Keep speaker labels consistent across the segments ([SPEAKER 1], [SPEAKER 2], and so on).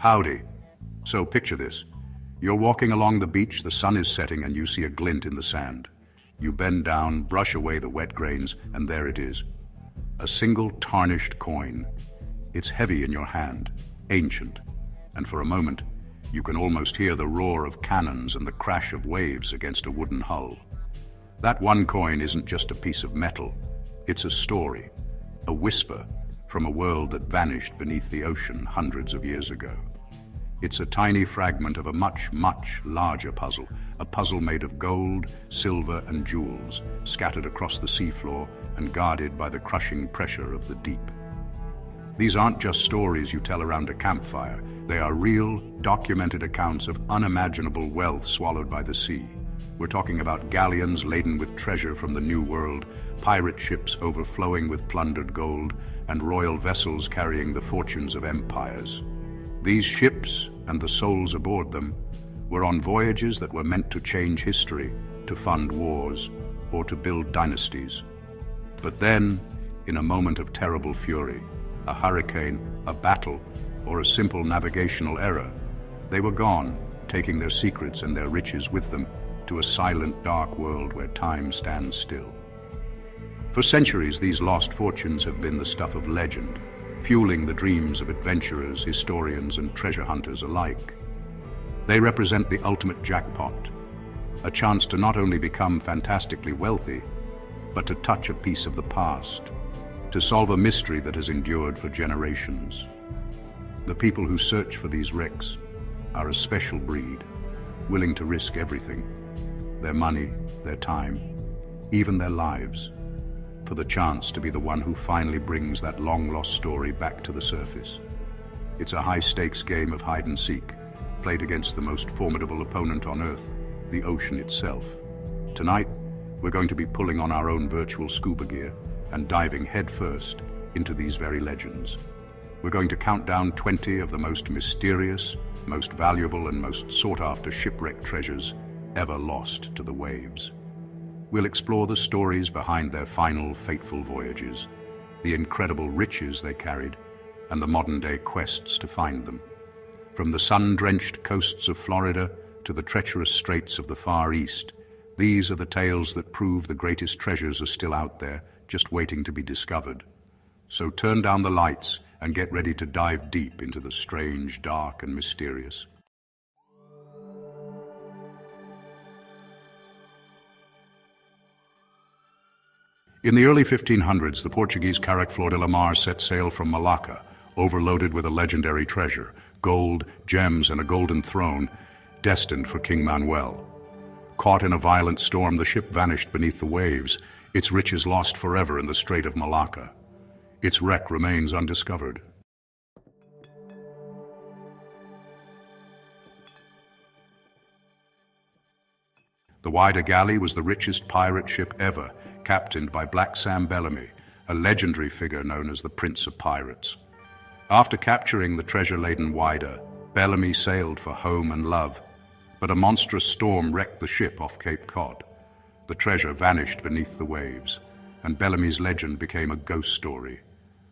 [SPEAKER 1] Howdy. So picture this. You're walking along the beach, the sun is setting, and you see a glint in the sand. You bend down, brush away the wet grains, and there it is. A single tarnished coin. It's heavy in your hand, ancient, and for a moment, you can almost hear the roar of cannons and the crash of waves against a wooden hull. That one coin isn't just a piece of metal. It's a story, a whisper from a world that vanished beneath the ocean hundreds of years ago. It's a tiny fragment of a much, much larger puzzle, a puzzle made of gold, silver, and jewels, scattered across the seafloor and guarded by the crushing pressure of the deep. These aren't just stories you tell around a campfire. They are real, documented accounts of unimaginable wealth swallowed by the sea. We're talking about galleons laden with treasure from the New World, pirate ships overflowing with plundered gold, and royal vessels carrying the fortunes of empires. These ships, and the souls aboard them, were on voyages that were meant to change history, to fund wars, or to build dynasties. But then, in a moment of terrible fury, a hurricane, a battle, or a simple navigational error, they were gone, taking their secrets and their riches with them to a silent, dark world where time stands still. For centuries, these lost fortunes have been the stuff of legend, fueling the dreams of adventurers, historians, and treasure hunters alike. They represent the ultimate jackpot, a chance to not only become fantastically wealthy, but to touch a piece of the past, to solve a mystery that has endured for generations. The people who search for these wrecks are a special breed, willing to risk everything, their money, their time, even their lives, for the chance to be the one who finally brings that long-lost story back to the surface. It's a high-stakes game of hide-and-seek, played against the most formidable opponent on Earth, the ocean itself. Tonight, we're going to be pulling on our own virtual scuba gear and diving headfirst into these very legends. We're going to count down 20 of the most mysterious, most valuable, and most sought-after shipwreck treasures ever lost to the waves. We'll explore the stories behind their final, fateful voyages, the incredible riches they carried, and the modern-day quests to find them. From the sun-drenched coasts of Florida to the treacherous straits of the Far East, these are the tales that prove the greatest treasures are still out there, just waiting to be discovered. So turn down the lights and get ready to dive deep into the strange, dark, and mysterious. In the early 1500s, the Portuguese Carac Flor de la Mar set sail from Malacca, overloaded with a legendary treasure, gold, gems, and a golden throne, destined for King Manuel. Caught in a violent storm, the ship vanished beneath the waves, its riches lost forever in the Strait of Malacca. Its wreck remains undiscovered. The Whydah Galley was the richest pirate ship ever, captained by Black Sam Bellamy, a legendary figure known as the Prince of Pirates. After capturing the treasure-laden Whydah, Bellamy sailed for home and love, but a monstrous storm wrecked the ship off Cape Cod. The treasure vanished beneath the waves, and Bellamy's legend became a ghost story,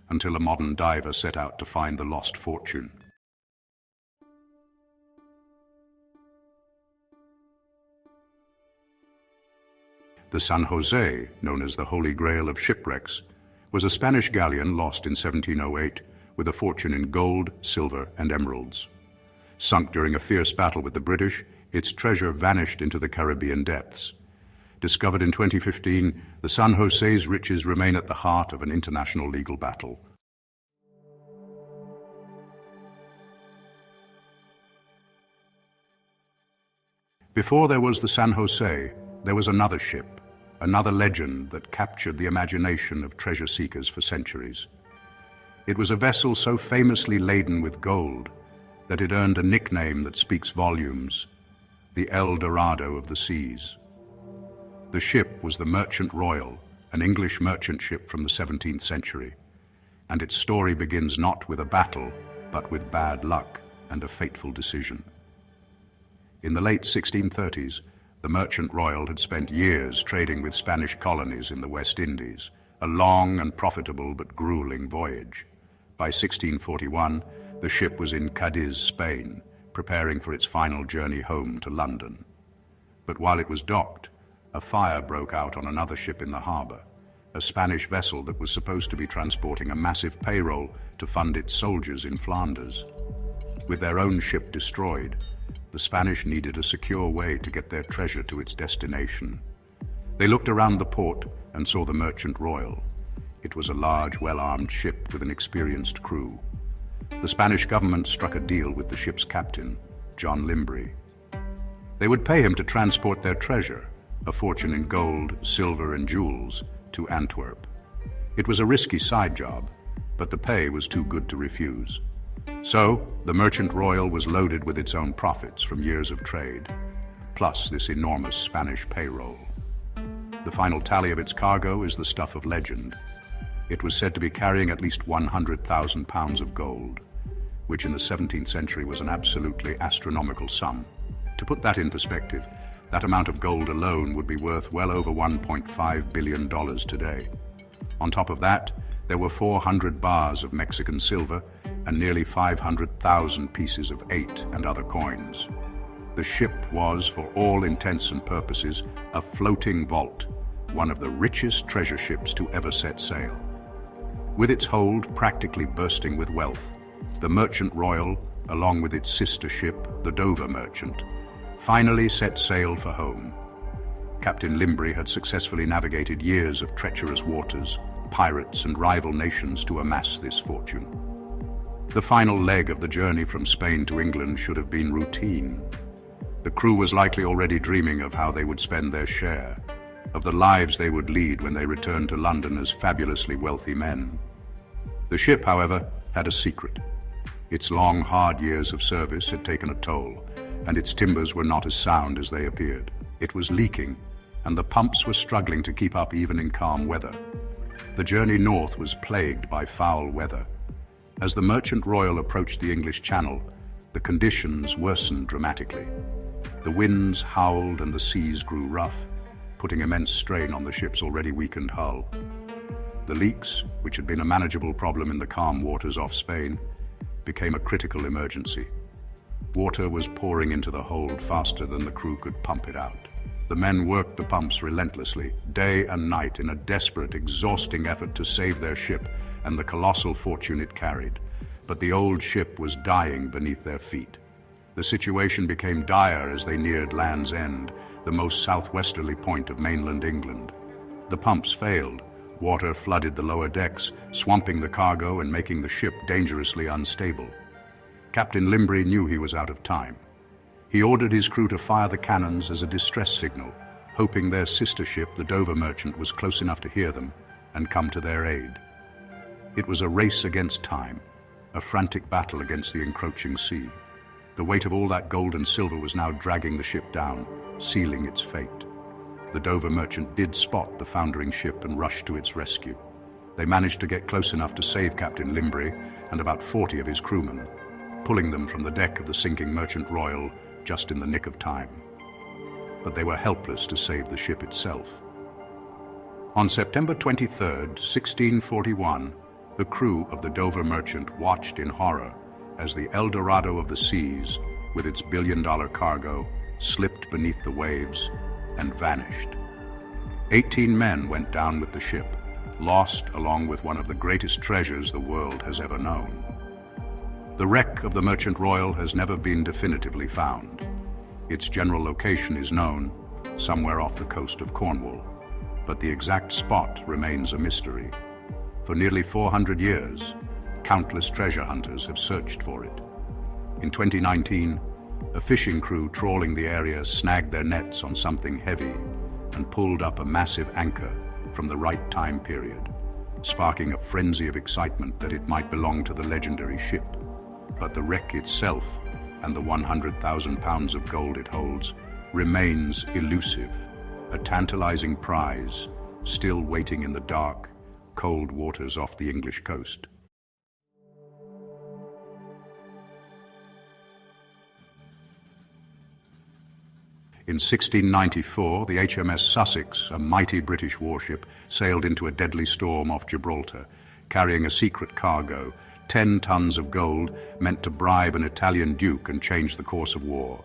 [SPEAKER 1] until a modern diver set out to find the lost fortune. The San Jose, known as the Holy Grail of shipwrecks, was a Spanish galleon lost in 1708 with a fortune in gold, silver, and emeralds. Sunk during a fierce battle with the British, its treasure vanished into the Caribbean depths. Discovered in 2015, the San Jose's riches remain at the heart of an international legal battle. Before there was the San Jose, there was another ship, another legend that captured the imagination of treasure seekers for centuries. It was a vessel so famously laden with gold that it earned a nickname that speaks volumes, the El Dorado of the seas. The ship was the Merchant Royal, an English merchant ship from the 17th century, and its story begins not with a battle, but with bad luck and a fateful decision. In the late 1630s, the Merchant Royal had spent years trading with Spanish colonies in the West Indies, a long and profitable but grueling voyage. By 1641, The ship was in Cadiz, Spain, preparing for its final journey home to London. But while it was docked, a fire broke out on another ship in the harbor, a Spanish vessel that was supposed to be transporting a massive payroll to fund its soldiers in Flanders. With their own ship destroyed, the Spanish needed a secure way to get their treasure to its destination. They looked around the port and saw the Merchant Royal. It was a large, well-armed ship with an experienced crew. The Spanish government struck a deal with the ship's captain, John Limbry. They would pay him to transport their treasure, a fortune in gold, silver, and jewels, to Antwerp. It was a risky side job, but the pay was too good to refuse. So, the Merchant Royal was loaded with its own profits from years of trade, plus this enormous Spanish payroll. The final tally of its cargo is the stuff of legend. It was said to be carrying at least 100,000 pounds of gold, which in the 17th century was an absolutely astronomical sum. To put that in perspective, that amount of gold alone would be worth well over $1.5 billion today. On top of that, there were 400 bars of Mexican silver and nearly 500,000 pieces of 8 and other coins. The ship was, for all intents and purposes, a floating vault, one of the richest treasure ships to ever set sail. With its hold practically bursting with wealth, the Merchant Royal, along with its sister ship, the Dover Merchant, finally set sail for home. Captain Limbry had successfully navigated years of treacherous waters, pirates, and rival nations to amass this fortune. The final leg of the journey from Spain to England should have been routine. The crew was likely already dreaming of how they would spend their share, of the lives they would lead when they returned to London as fabulously wealthy men. The ship, however, had a secret. Its long, hard years of service had taken a toll, and its timbers were not as sound as they appeared. It was leaking, and the pumps were struggling to keep up even in calm weather. The journey north was plagued by foul weather. As the Merchant Royal approached the English Channel, the conditions worsened dramatically. The winds howled and the seas grew rough, putting immense strain on the ship's already weakened hull. The leaks, which had been a manageable problem in the calm waters off Spain, became a critical emergency. Water was pouring into the hold faster than the crew could pump it out. The men worked the pumps relentlessly, day and night, in a desperate, exhausting effort to save their ship and the colossal fortune it carried. But the old ship was dying beneath their feet. The situation became dire as they neared Land's End, the most southwesterly point of mainland England. The pumps failed. Water flooded the lower decks, swamping the cargo and making the ship dangerously unstable. Captain Limbry knew he was out of time. He ordered his crew to fire the cannons as a distress signal, hoping their sister ship, the Dover Merchant, was close enough to hear them and come to their aid. It was a race against time, a frantic battle against the encroaching sea. The weight of all that gold and silver was now dragging the ship down, sealing its fate. The Dover Merchant did spot the foundering ship and rushed to its rescue. They managed to get close enough to save Captain Limbry and about 40 of his crewmen, pulling them from the deck of the sinking Merchant Royal just in the nick of time. But they were helpless to save the ship itself. On September 23, 1641, the crew of the Dover Merchant watched in horror as the El Dorado of the seas, with its billion-dollar cargo, slipped beneath the waves and vanished. 18 men went down with the ship, lost along with one of the greatest treasures the world has ever known. The wreck of the Merchant Royal has never been definitively found. Its general location is known, somewhere off the coast of Cornwall, but the exact spot remains a mystery. For nearly 400 years, countless treasure hunters have searched for it. In 2019, a fishing crew trawling the area snagged their nets on something heavy and pulled up a massive anchor from the right time period, sparking a frenzy of excitement that it might belong to the legendary ship. But the wreck itself, and the 100,000 pounds of gold it holds, remains elusive, a tantalizing prize still waiting in the dark, cold waters off the English coast. In 1694, the HMS Sussex, a mighty British warship, sailed into a deadly storm off Gibraltar, carrying a secret cargo, 10 tons of gold meant to bribe an Italian duke and change the course of war.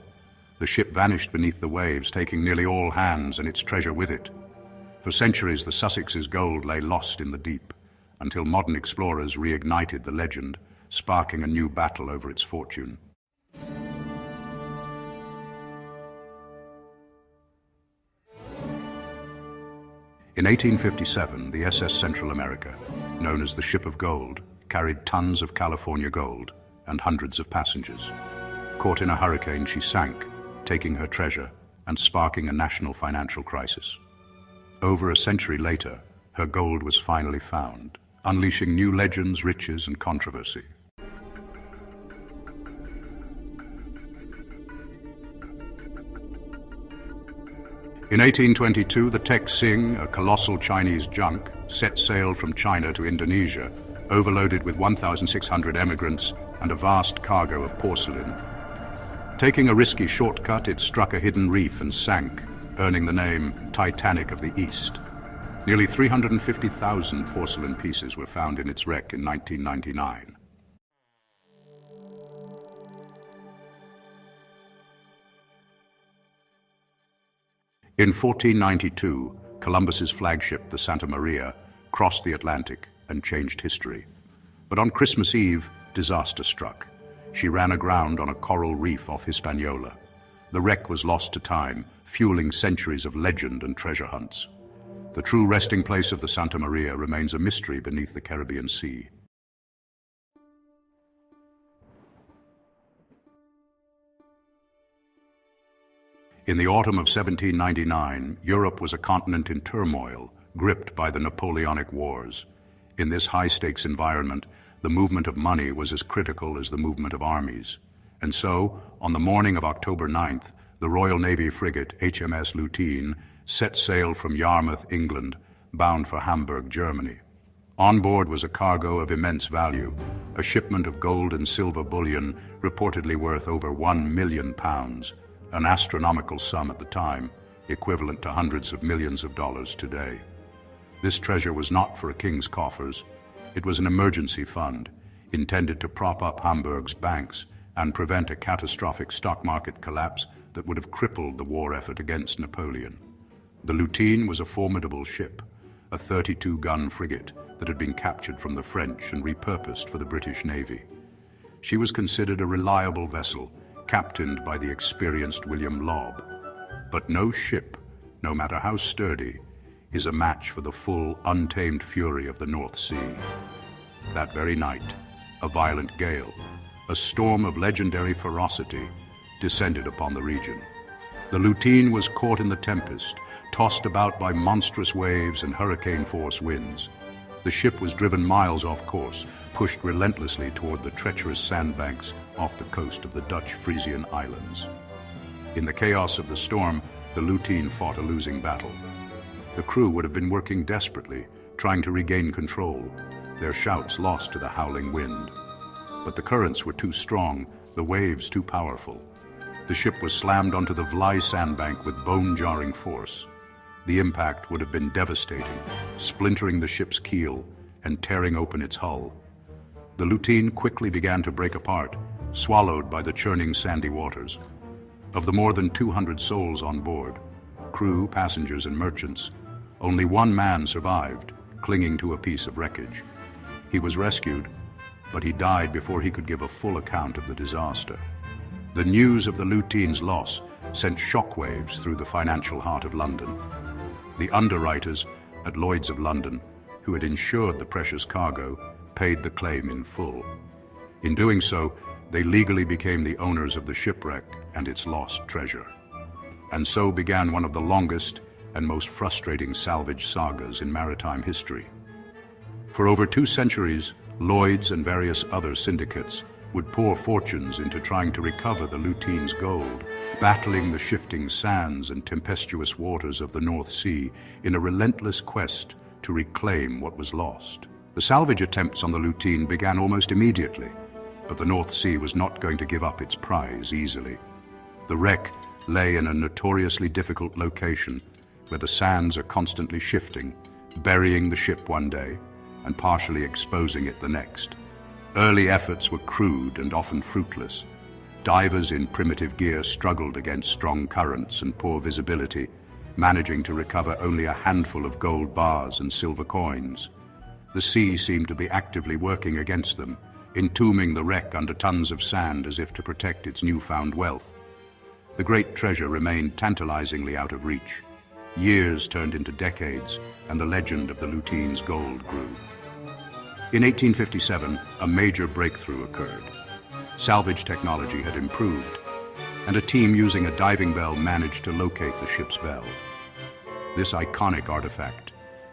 [SPEAKER 1] The ship vanished beneath the waves, taking nearly all hands and its treasure with it. For centuries, the Sussex's gold lay lost in the deep, until modern explorers reignited the legend, sparking a new battle over its fortune. In 1857, the SS Central America, known as the Ship of Gold, carried tons of California gold and hundreds of passengers. Caught in a hurricane, she sank, taking her treasure and sparking a national financial crisis. Over a century later, her gold was finally found, unleashing new legends, riches, and controversy. In 1822, the Tek Sing, a colossal Chinese junk, set sail from China to Indonesia, overloaded with 1,600 emigrants and a vast cargo of porcelain. Taking a risky shortcut, it struck a hidden reef and sank, earning the name Titanic of the East. Nearly 350,000 porcelain pieces were found in its wreck in 1999. In 1492, Columbus's flagship, the Santa Maria, crossed the Atlantic and changed history. But on Christmas Eve, disaster struck. She ran aground on a coral reef off Hispaniola. The wreck was lost to time, fueling centuries of legend and treasure hunts. The true resting place of the Santa Maria remains a mystery beneath the Caribbean Sea. In the autumn of 1799, Europe was a continent in turmoil, gripped by the Napoleonic Wars. In this high-stakes environment, the movement of money was as critical as the movement of armies. And so, on the morning of October 9th, the Royal Navy frigate HMS Lutine set sail from Yarmouth, England, bound for Hamburg, Germany. On board was a cargo of immense value, a shipment of gold and silver bullion reportedly worth over £1 million, an astronomical sum at the time, equivalent to hundreds of millions of dollars today. This treasure was not for a king's coffers. It was an emergency fund, intended to prop up Hamburg's banks and prevent a catastrophic stock market collapse that would have crippled the war effort against Napoleon. The Lutine was a formidable ship, a 32-gun frigate that had been captured from the French and repurposed for the British Navy. She was considered a reliable vessel, captained by the experienced William Lobb. But no ship, no matter how sturdy, is a match for the full, untamed fury of the North Sea. That very night, a violent gale, a storm of legendary ferocity, descended upon the region. The Lutine was caught in the tempest, tossed about by monstrous waves and hurricane-force winds. The ship was driven miles off course, pushed relentlessly toward the treacherous sandbanks off the coast of the Dutch Frisian Islands. In the chaos of the storm, the Lutine fought a losing battle. The crew would have been working desperately, trying to regain control, their shouts lost to the howling wind. But the currents were too strong, the waves too powerful. The ship was slammed onto the Vlaai sandbank with bone-jarring force. The impact would have been devastating, splintering the ship's keel and tearing open its hull. The Lutine quickly began to break apart, swallowed by the churning sandy waters. Of the more than 200 souls on board, crew, passengers, and merchants, only one man survived, clinging to a piece of wreckage. He was rescued, but he died before he could give a full account of the disaster. The news of the Lutine's loss sent shockwaves through the financial heart of London. The underwriters at Lloyd's of London, who had insured the precious cargo, paid the claim in full. In doing so, they legally became the owners of the shipwreck and its lost treasure. And so began one of the longest and most frustrating salvage sagas in maritime history. For over 2 centuries, Lloyd's and various other syndicates would pour fortunes into trying to recover the Lutine's gold, battling the shifting sands and tempestuous waters of the North Sea in a relentless quest to reclaim what was lost. The salvage attempts on the Lutine began almost immediately, but the North Sea was not going to give up its prize easily. The wreck lay in a notoriously difficult location where the sands are constantly shifting, burying the ship one day and partially exposing it the next. Early efforts were crude and often fruitless. Divers in primitive gear struggled against strong currents and poor visibility, managing to recover only a handful of gold bars and silver coins. The sea seemed to be actively working against them, entombing the wreck under tons of sand as if to protect its newfound wealth. The great treasure remained tantalizingly out of reach. Years turned into decades, and the legend of the Lutein's gold grew. In 1857, a major breakthrough occurred. Salvage technology had improved, and a team using a diving bell managed to locate the ship's bell. This iconic artifact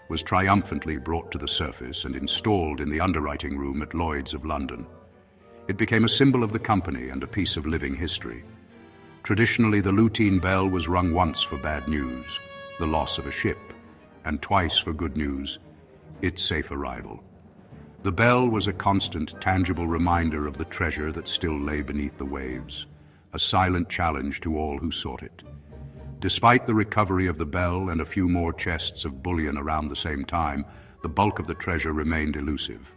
[SPEAKER 1] was triumphantly brought to the surface and installed in the underwriting room at Lloyd's of London. It became a symbol of the company and a piece of living history. Traditionally, the Lutein bell was rung once for bad news, the loss of a ship, and twice for good news, its safe arrival. The bell was a constant, tangible reminder of the treasure that still lay beneath the waves, a silent challenge to all who sought it. Despite the recovery of the bell and a few more chests of bullion around the same time, the bulk of the treasure remained elusive.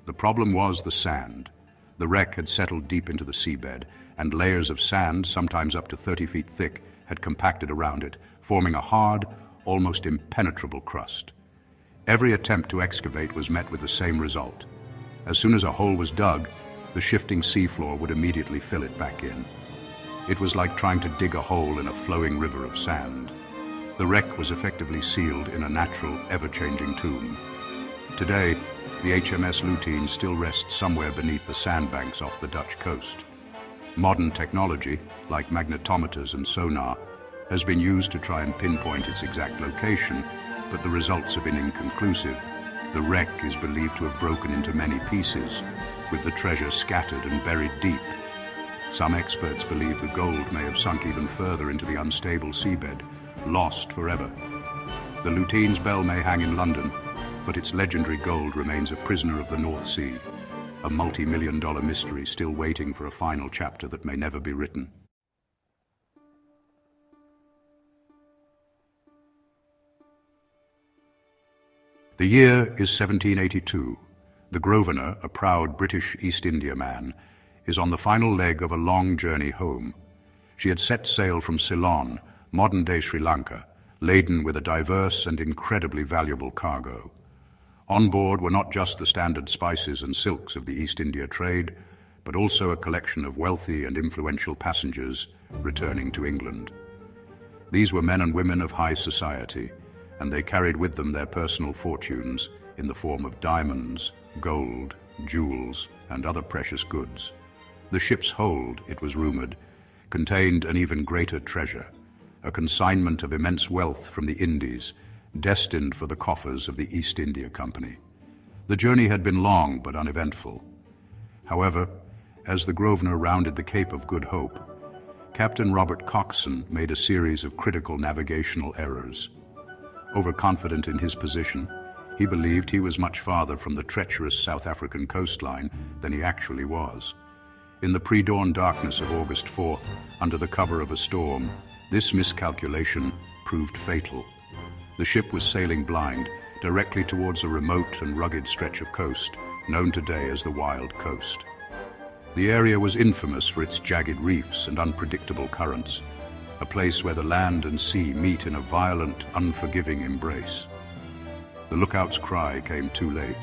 [SPEAKER 1] The problem was the sand. The wreck had settled deep into the seabed, and layers of sand, sometimes up to 30 feet thick, had compacted around it, forming a hard, almost impenetrable crust. Every attempt to excavate was met with the same result. As soon as a hole was dug, the shifting seafloor would immediately fill it back in. It was like trying to dig a hole in a flowing river of sand. The wreck was effectively sealed in a natural, ever-changing tomb. Today, the HMS Lutein still rests somewhere beneath the sandbanks off the Dutch coast. Modern technology, like magnetometers and sonar, has been used to try and pinpoint its exact location, but the results have been inconclusive. The wreck is believed to have broken into many pieces, with the treasure scattered and buried deep. Some experts believe the gold may have sunk even further into the unstable seabed, lost forever. The Lutein's bell may hang in London, but its legendary gold remains a prisoner of the North Sea, a multi-million-dollar mystery still waiting for a final chapter that may never be written. The year is 1782. The Grosvenor, a proud British East India man, is on the final leg of a long journey home. She had set sail from Ceylon, modern-day Sri Lanka, laden with a diverse and incredibly valuable cargo. On board were not just the standard spices and silks of the East India trade, but also a collection of wealthy and influential passengers returning to England. These were men and women of high society, and they carried with them their personal fortunes in the form of diamonds, gold, jewels, and other precious goods. The ship's hold, it was rumored, contained an even greater treasure, a consignment of immense wealth from the Indies, destined for the coffers of the East India Company. The journey had been long but uneventful. However, as the Grosvenor rounded the Cape of Good Hope, Captain Robert Coxon made a series of critical navigational errors. Overconfident in his position, he believed he was much farther from the treacherous South African coastline than he actually was. In the pre-dawn darkness of August 4th, under the cover of a storm, this miscalculation proved fatal. The ship was sailing blind, directly towards a remote and rugged stretch of coast, known today as the Wild Coast. The area was infamous for its jagged reefs and unpredictable currents, a place where the land and sea meet in a violent, unforgiving embrace. The lookout's cry came too late.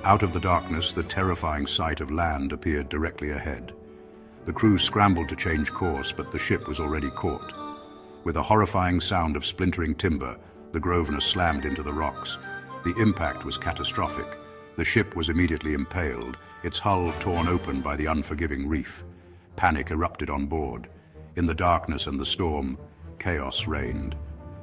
[SPEAKER 1] Out of the darkness, the terrifying sight of land appeared directly ahead. The crew scrambled to change course, but the ship was already caught. With a horrifying sound of splintering timber, the Grosvenor slammed into the rocks. The impact was catastrophic. The ship was immediately impaled, its hull torn open by the unforgiving reef. Panic erupted on board. In the darkness and the storm, chaos reigned.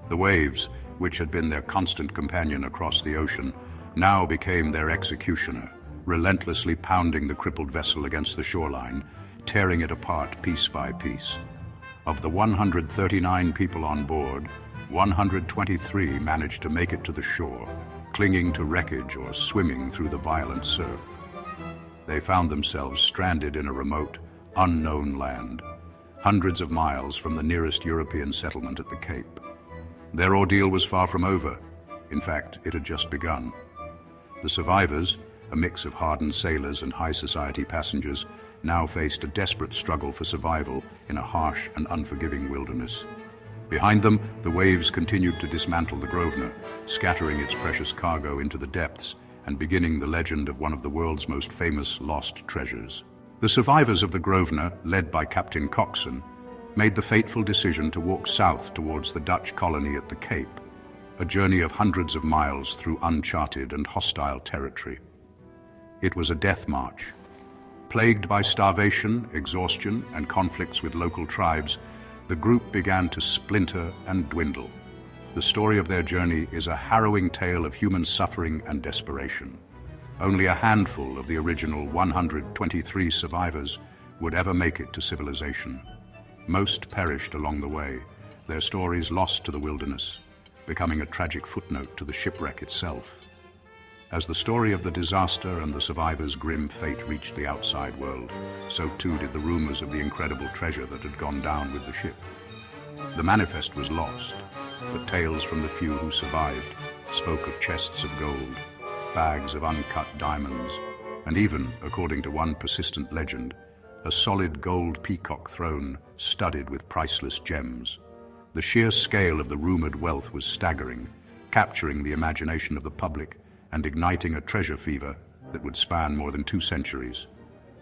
[SPEAKER 1] The waves, which had been their constant companion across the ocean, now became their executioner, relentlessly pounding the crippled vessel against the shoreline, tearing it apart piece by piece. Of the 139 people on board, 123 managed to make it to the shore, clinging to wreckage or swimming through the violent surf. They found themselves stranded in a remote, unknown land, hundreds of miles from the nearest European settlement at the Cape. Their ordeal was far from over. In fact, it had just begun. The survivors, a mix of hardened sailors and high society passengers, now faced a desperate struggle for survival in a harsh and unforgiving wilderness. Behind them, the waves continued to dismantle the Grosvenor, scattering its precious cargo into the depths and beginning the legend of one of the world's most famous lost treasures. The survivors of the Grosvenor, led by Captain Coxon, made the fateful decision to walk south towards the Dutch colony at the Cape, a journey of hundreds of miles through uncharted and hostile territory. It was a death march. Plagued by starvation, exhaustion, and conflicts with local tribes, the group began to splinter and dwindle. The story of their journey is a harrowing tale of human suffering and desperation. Only a handful of the original 123 survivors would ever make it to civilization. Most perished along the way, their stories lost to the wilderness, becoming a tragic footnote to the shipwreck itself. As the story of the disaster and the survivors' grim fate reached the outside world, so too did the rumors of the incredible treasure that had gone down with the ship. The manifest was lost, but tales from the few who survived spoke of chests of gold, bags of uncut diamonds, and even, according to one persistent legend, a solid gold peacock throne studded with priceless gems. The sheer scale of the rumored wealth was staggering, capturing the imagination of the public and igniting a treasure fever that would span more than 2 centuries.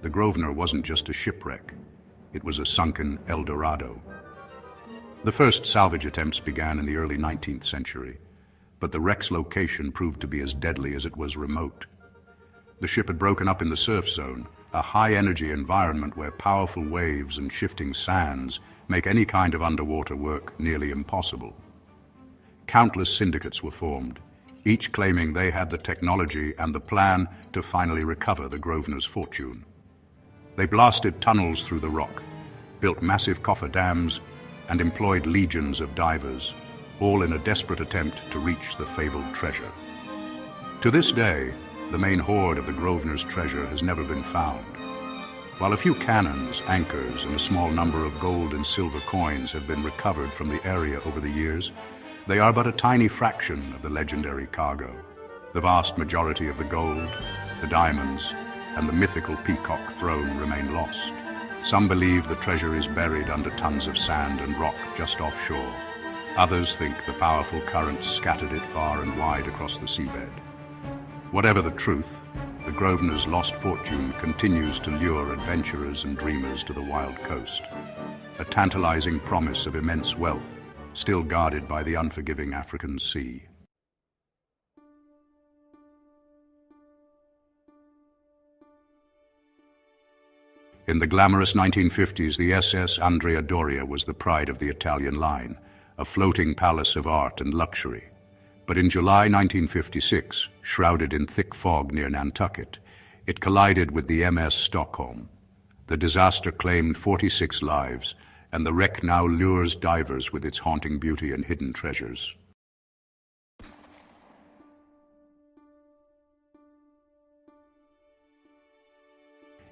[SPEAKER 1] The Grosvenor wasn't just a shipwreck, it was a sunken El Dorado. The first salvage attempts began in the early 19th century, but the wreck's location proved to be as deadly as it was remote. The ship had broken up in the surf zone, a high-energy environment where powerful waves and shifting sands make any kind of underwater work nearly impossible. Countless syndicates were formed, each claiming they had the technology and the plan to finally recover the Grosvenor's fortune. They blasted tunnels through the rock, built massive cofferdams, and employed legions of divers, all in a desperate attempt to reach the fabled treasure. To this day, the main hoard of the Grosvenor's treasure has never been found. While a few cannons, anchors, and a small number of gold and silver coins have been recovered from the area over the years, they are but a tiny fraction of the legendary cargo. The vast majority of the gold, the diamonds, and the mythical peacock throne remain lost. Some believe the treasure is buried under tons of sand and rock just offshore. Others think the powerful currents scattered it far and wide across the seabed. Whatever the truth, the Grosvenor's lost fortune continues to lure adventurers and dreamers to the wild coast, a tantalizing promise of immense wealth, still guarded by the unforgiving African sea. In the glamorous 1950s, the SS Andrea Doria was the pride of the Italian line, a floating palace of art and luxury. But in July 1956, shrouded in thick fog near Nantucket, it collided with the MS Stockholm. The disaster claimed 46 lives, and the wreck now lures divers with its haunting beauty and hidden treasures.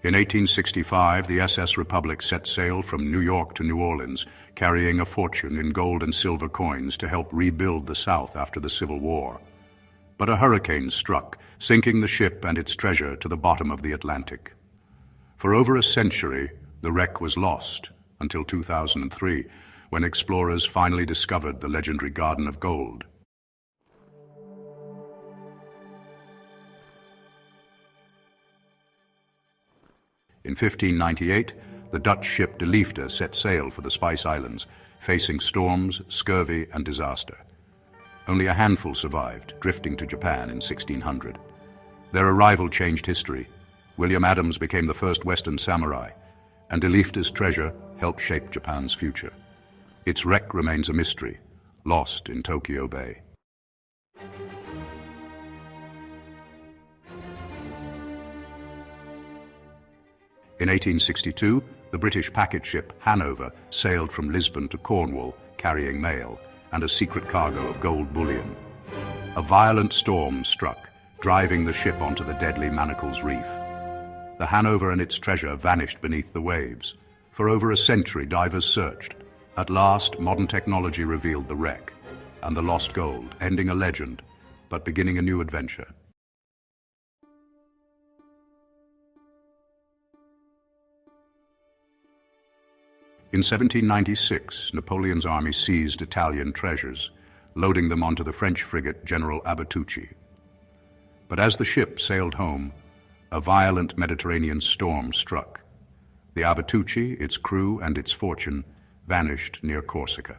[SPEAKER 1] In 1865, the SS Republic set sail from New York to New Orleans, carrying a fortune in gold and silver coins to help rebuild the South after the Civil War. But a hurricane struck, sinking the ship and its treasure to the bottom of the Atlantic. For over a century, the wreck was lost, until 2003, when explorers finally discovered the legendary Garden of Gold. In 1598, the Dutch ship De Liefde set sail for the Spice Islands, facing storms, scurvy, and disaster. Only a handful survived, drifting to Japan in 1600. Their arrival changed history. William Adams became the first Western samurai, and De Liefde's treasure helped shape Japan's future. Its wreck remains a mystery, lost in Tokyo Bay. In 1862, the British packet ship Hanover sailed from Lisbon to Cornwall, carrying mail and a secret cargo of gold bullion. A violent storm struck, driving the ship onto the deadly Manacles Reef. The Hanover and its treasure vanished beneath the waves. For over a century, divers searched. At last, modern technology revealed the wreck and the lost gold, ending a legend, but beginning a new adventure. In 1796, Napoleon's army seized Italian treasures, loading them onto the French frigate General Abatucci. But as the ship sailed home, a violent Mediterranean storm struck. The Abatucci, its crew, and its fortune vanished near Corsica.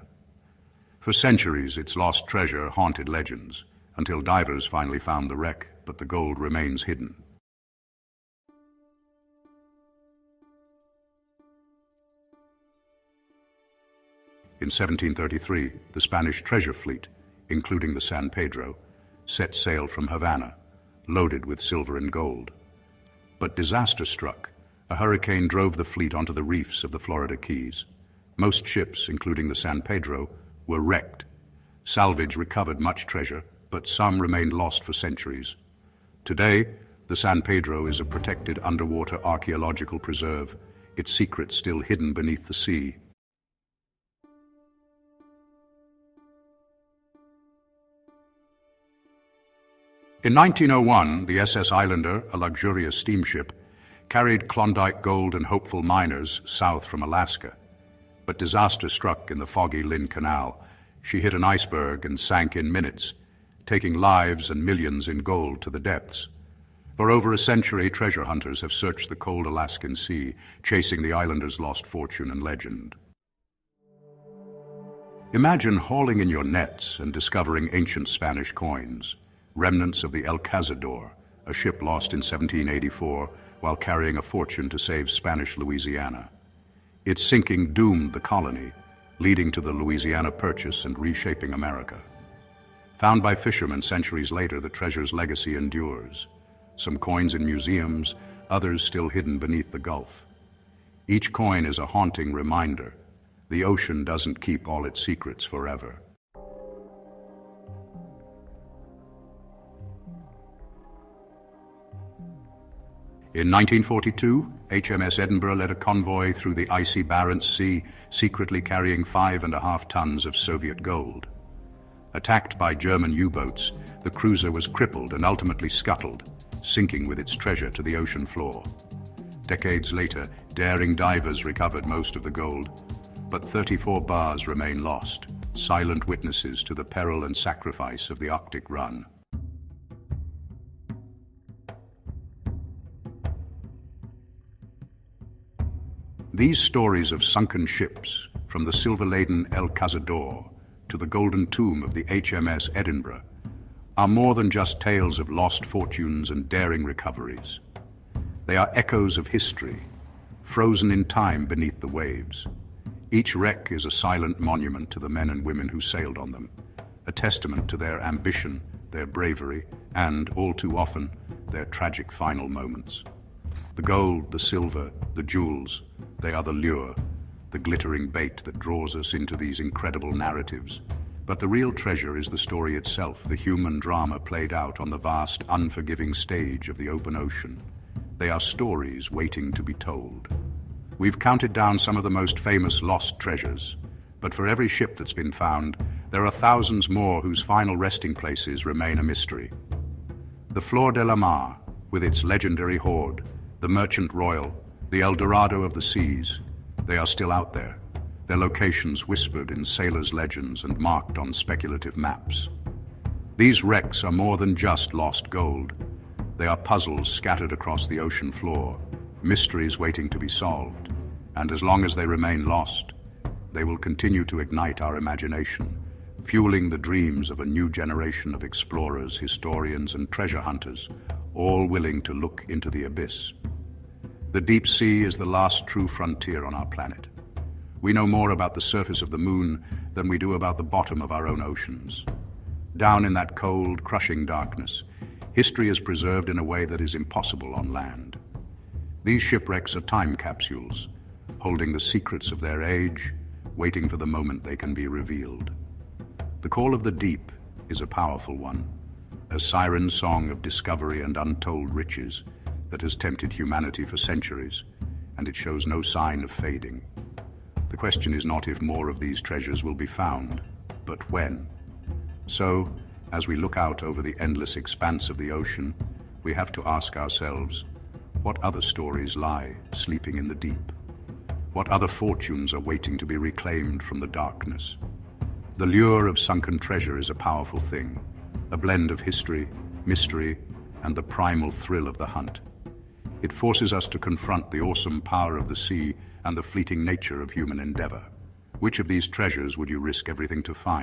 [SPEAKER 1] For centuries, its lost treasure haunted legends, until divers finally found the wreck, but the gold remains hidden. In 1733, the Spanish treasure fleet, including the San Pedro, set sail from Havana, loaded with silver and gold. But disaster struck. A hurricane drove the fleet onto the reefs of the Florida Keys. Most ships, including the San Pedro, were wrecked. Salvage recovered much treasure, but some remained lost for centuries. Today, the San Pedro is a protected underwater archaeological preserve, its secrets still hidden beneath the sea. In 1901, the SS Islander, a luxurious steamship, carried Klondike gold and hopeful miners south from Alaska. But disaster struck in the foggy Lynn Canal. She hit an iceberg and sank in minutes, taking lives and millions in gold to the depths. For over a century, treasure hunters have searched the cold Alaskan sea, chasing the islanders' lost fortune and legend. Imagine hauling in your nets and discovering ancient Spanish coins, remnants of the El Cazador, a ship lost in 1784 while carrying a fortune to save Spanish Louisiana. Its sinking doomed the colony, leading to the Louisiana Purchase and reshaping America. Found by fishermen centuries later, the treasure's legacy endures. Some coins in museums, others still hidden beneath the Gulf. Each coin is a haunting reminder. The ocean doesn't keep all its secrets forever. In 1942, HMS Edinburgh led a convoy through the icy Barents Sea, secretly carrying 5.5 tons of Soviet gold. Attacked by German U-boats, the cruiser was crippled and ultimately scuttled, sinking with its treasure to the ocean floor. Decades later, daring divers recovered most of the gold, but 34 bars remain lost, silent witnesses to the peril and sacrifice of the Arctic run. These stories of sunken ships, from the silver-laden El Cazador to the golden tomb of the HMS Edinburgh, are more than just tales of lost fortunes and daring recoveries. They are echoes of history, frozen in time beneath the waves. Each wreck is a silent monument to the men and women who sailed on them, a testament to their ambition, their bravery, and, all too often, their tragic final moments. The gold, the silver, the jewels, they are the lure, the glittering bait that draws us into these incredible narratives. But the real treasure is the story itself, the human drama played out on the vast, unforgiving stage of the open ocean. They are stories waiting to be told. We've counted down some of the most famous lost treasures, but for every ship that's been found, there are thousands more whose final resting places remain a mystery. The Flor de la Mar, with its legendary hoard, the Merchant Royal, the El Dorado of the seas, they are still out there, their locations whispered in sailors' legends and marked on speculative maps. These wrecks are more than just lost gold. They are puzzles scattered across the ocean floor, mysteries waiting to be solved. And as long as they remain lost, they will continue to ignite our imagination, fueling the dreams of a new generation of explorers, historians, and treasure hunters, all willing to look into the abyss. The deep sea is the last true frontier on our planet. We know more about the surface of the moon than we do about the bottom of our own oceans. Down in that cold, crushing darkness, history is preserved in a way that is impossible on land. These shipwrecks are time capsules, holding the secrets of their age, waiting for the moment they can be revealed. The call of the deep is a powerful one, a siren song of discovery and untold riches that has tempted humanity for centuries, and it shows no sign of fading. The question is not if more of these treasures will be found, but when. So, as we look out over the endless expanse of the ocean, we have to ask ourselves, what other stories lie sleeping in the deep? What other fortunes are waiting to be reclaimed from the darkness? The lure of sunken treasure is a powerful thing, a blend of history, mystery, and the primal thrill of the hunt. It forces us to confront the awesome power of the sea and the fleeting nature of human endeavor. Which of these treasures would you risk everything to find?